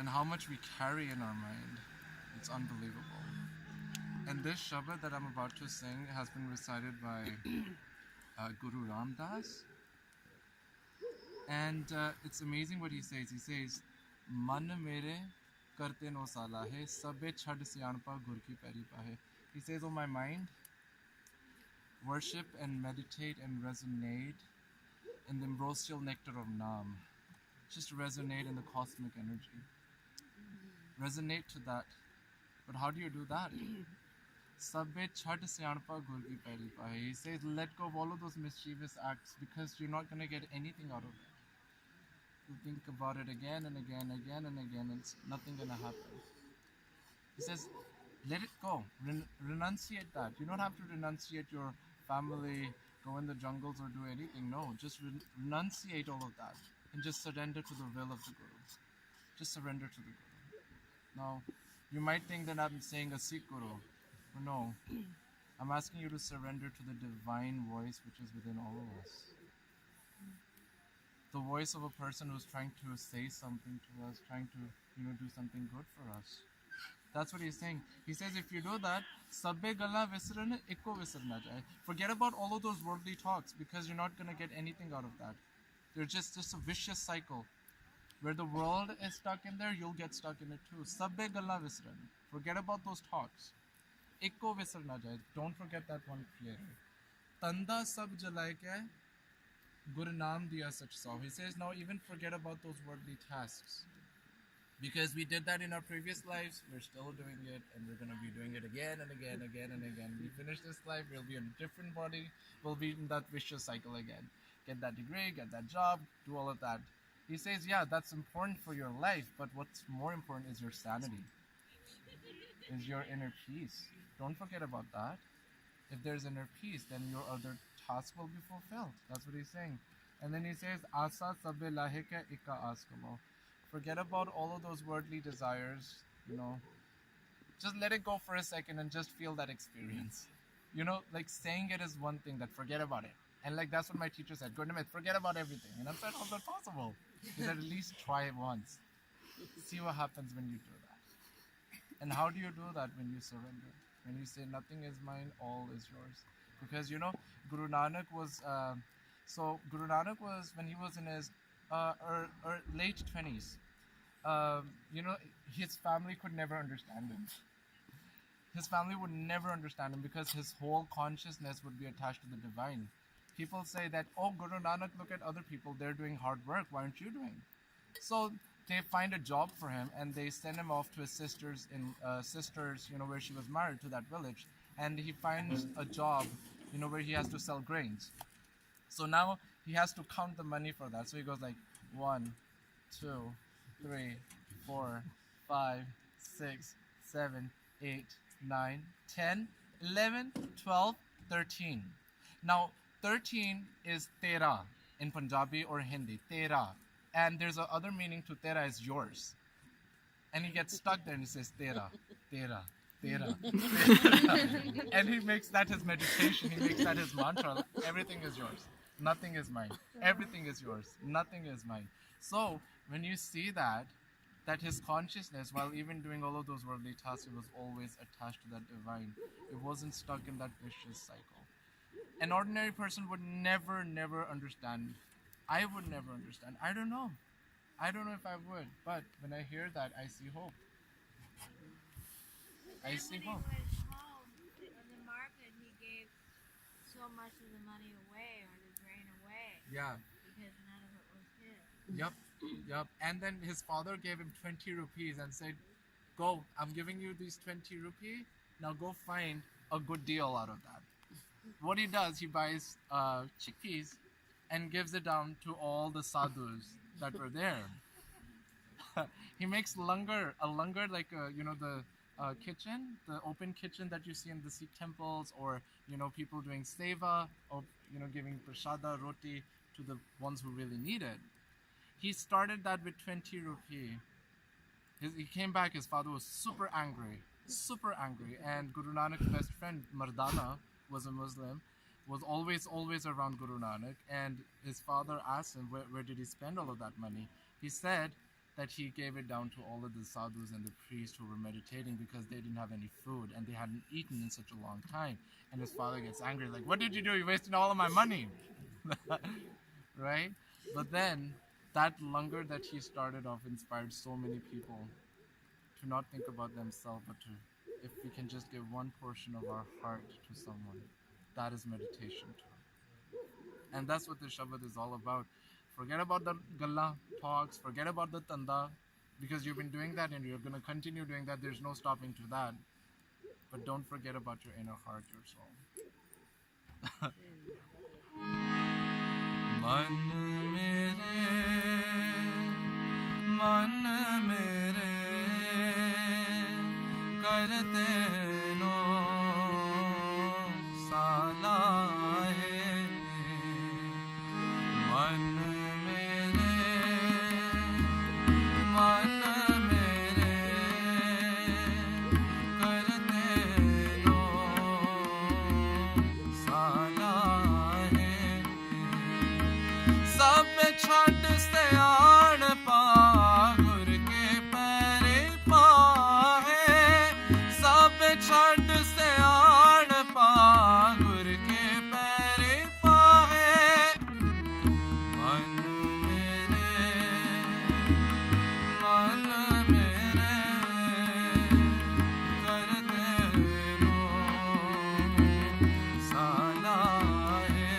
and how much we carry in our mind. It's unbelievable. And this Shabad that I'm about to sing has been recited by Guru Ram Das. And it's amazing what he says. He says, Man mere karte no sala hai, sabbe chhad siyanpa gur ki peri pahe. He says, oh my mind, worship and meditate and resonate in the ambrosial nectar of Nam. Just resonate in the cosmic energy. Resonate to that. But how do you do that? Sabbe chhad siyanpa gur ki peri pahe. He says, let go of all of those mischievous acts because you're not going to get anything out of it. You think about it again and again, and it's nothing going to happen. He says, let it go. Renunciate that. You don't have to renunciate your family, go in the jungles or do anything. No, just renunciate all of that and just surrender to the will of the Guru. Just surrender to the Guru. Now, you might think that I'm saying a Sikh Guru. But no, I'm asking you to surrender to the divine voice which is within all of us. The voice of a person who's trying to say something to us, trying to, do something good for us. That's what he's saying. He says, if you do that, sabbe galla visrane ikko visrna jaye. Forget about all of those worldly talks because you're not going to get anything out of that. They're just a vicious cycle. Where the world is stuck in there, you'll get stuck in it too. Sabbe galla visrane. Forget about those talks. Ikko visrna jaye. Don't forget that one clearly. Tanda sab jalai kya? Guru Nam diya sach saw. He says, now even forget about those worldly tasks. Because we did that in our previous lives, we're still doing it, and we're going to be doing it again and again, again and again. We finish this life, we'll be in a different body, we'll be in that vicious cycle again. Get that degree, get that job, do all of that. He says, yeah, that's important for your life, but what's more important is your sanity, is your inner peace. Don't forget about that. If there's inner peace, then your other tasks will be fulfilled. That's what he's saying. And then he says, Asa sabbe lahe ka ikka askamo. Forget about all of those worldly desires, Just let it go for a second and just feel that experience. Like saying it is one thing, that forget about it. And like that's what my teacher said, Gurnimit, forget about everything. And I'm saying, how's that possible? He said, at least try it once. See what happens when you do that. And how do you do that? When you surrender. When you say, nothing is mine, all is yours. Because, Guru Nanak was, when he was in his late 20s, his family could never understand him. His family would never understand him because his whole consciousness would be attached to the divine. People say that, oh, Guru Nanak, look at other people, they're doing hard work, why aren't you doing? So they find a job for him and they send him off to his sisters, where she was married, to that village. And he finds a job, where he has to sell grains. So now he has to count the money for that. So he goes like 1, 2, 3, 4, 5, 6, 7, 8, 9, 10, 11, 12, 13. Now 13 is tera in Punjabi or Hindi, tera. And there's a other meaning to tera, is yours. And he gets stuck there and he says tera, tera, tera, tera. And he makes that his meditation, he makes that his mantra. Everything is yours. Nothing is mine. Everything is yours. Nothing is mine. So when you see that his consciousness, while even doing all of those worldly tasks, it was always attached to that divine. It wasn't stuck in that vicious cycle. An ordinary person would never understand. I would never understand. I don't know if I would. But when I hear that, I see hope. I see hope. When he was home in the market, he gave so much of the money away, or the grain away. Yeah. Because none of it was his. Yep. And then his father gave him 20 rupees and said, go, I'm giving you these 20 rupees. Now go find a good deal out of that. What he does, he buys chickpeas and gives it down to all the sadhus that were there. He makes a langar like, the kitchen, the open kitchen that you see in the Sikh temples, or, people doing seva, or, giving prasada, roti to the ones who really need it. He started that with 20 rupee. He came back, his father was super angry, and Guru Nanak's best friend, Mardana, was a Muslim, was always around Guru Nanak, and his father asked him, where did he spend all of that money? He said, that he gave it down to all of the sadhus and the priests who were meditating because they didn't have any food and they hadn't eaten in such a long time. And his father gets angry, like, what did you do? You wasted all of my money. Right? But then that langar that he started off inspired so many people to not think about themselves, but to, if we can just give one portion of our heart to someone, that is meditation too. And that's what the Shabad is all about. Forget about the galla talks, forget about the tanda, because you've been doing that and you're going to continue doing that. There's no stopping to that. But don't forget about your inner heart, your soul. Man mere करते no साला है मन मेरे करते no साला है सब छट से आन पा गुर के पैरे पा छड़ से आन पा गुर के पैरे पाए मन मेरे करते नो साला है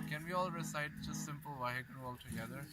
Can we all recite just simple Vaheguru all together?